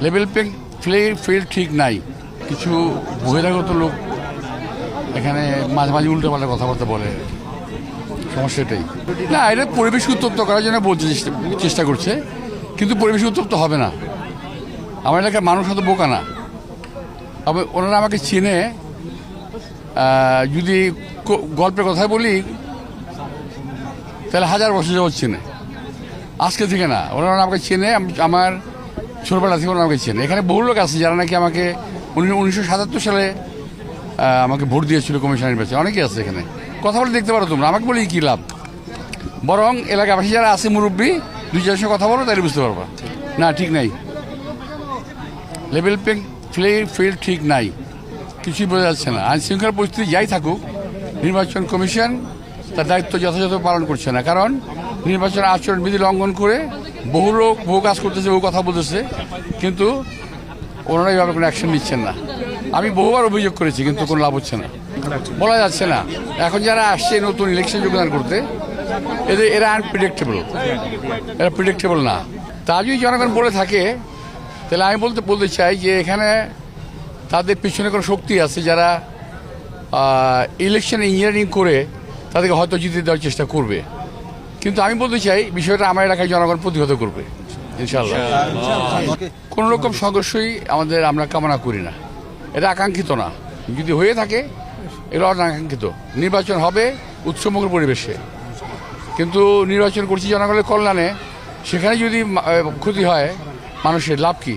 Level field ঠিক নাই। কিছু বহিরাগত লোক এখানে মাঝে মাঝে উল্টোপাল্টা কথাবার্তা বলে, সমস্যাটাই না। এটা পরিবেশ উত্তপ্ত করার জন্য বলতে চেষ্টা করছে, কিন্তু পরিবেশ উত্তপ্ত হবে না। আমার এলাকার মানুষ হয়তো বোকা না, তবে ওনারা আমাকে চিনে। যদি গল্পের কথা বলি তাহলে 1000 বছর যাবৎ চেনে, আজকে থেকে না। ওনারা আমাকে চেনে, আমার ছোটবেলা থেকে ওনারা আমাকে চেনে। এখানে বহু লোক আছে যারা নাকি আমাকে 1977 সালে আমাকে ভোট দিয়েছিল কমিশনার নির্বাচনে, অনেকেই আছে এখানে। কথা বলে দেখতে পারো তোমরা, আমাকে বলি কী লাভ। বরং এলাকাবাসী যারা আছে মুরব্বী, 2-4 সঙ্গে কথা বলো, তাহলে বুঝতে পারবা। না, ঠিক নাই, লেভেল ফিল্ড ঠিক নাই, কিছুই বোঝা যাচ্ছে না। আইন শৃঙ্খলা পরিস্থিতি যাই থাকুক, নির্বাচন কমিশন তার দায়িত্ব যথাযথ পালন করছে না। কারণ নির্বাচন আচরণবিধি লঙ্ঘন করে বহু লোক বহু কাজ করতেছে, বহু কথা বলতেছে, কিন্তু ওনারা এইভাবে কোনো অ্যাকশন নিচ্ছেন না। আমি বহুবার অভিযোগ করেছি, কিন্তু কোনো লাভ হচ্ছে না, বলা যাচ্ছে না। এখন যারা আসছে নতুন ইলেকশন যোগদান করতে, এরা আনপ্রেডিক্টেবল, এরা প্রেডিক্টেবল না। তা যদি জনগণ বলে থাকে, তাহলে আমি বলতে চাই যে এখানে তাদের পিছনে কোনো শক্তি আছে যারা ইলেকশন ইঞ্জিনিয়ারিং করে তাদেরকে হয়তো জিতে দেওয়ার চেষ্টা করবে। কিন্তু আমি বলতে চাই বিষয়টা আমার এলাকায় জনগণ প্রতিহত করবে ইনশাআল্লাহ। কোনো রকম সংঘর্ষই আমরা কামনা করি না, এটা আকাঙ্ক্ষিত না। যদি হয়ে থাকে এগুলো অনাকাঙ্ক্ষিত। নির্বাচন হবে উৎসবমুখর পরিবেশে, কিন্তু নির্বাচন করছি জনগণের কল্যাণে, সেখানে যদি ক্ষতি হয় মানুষের লাভ কি?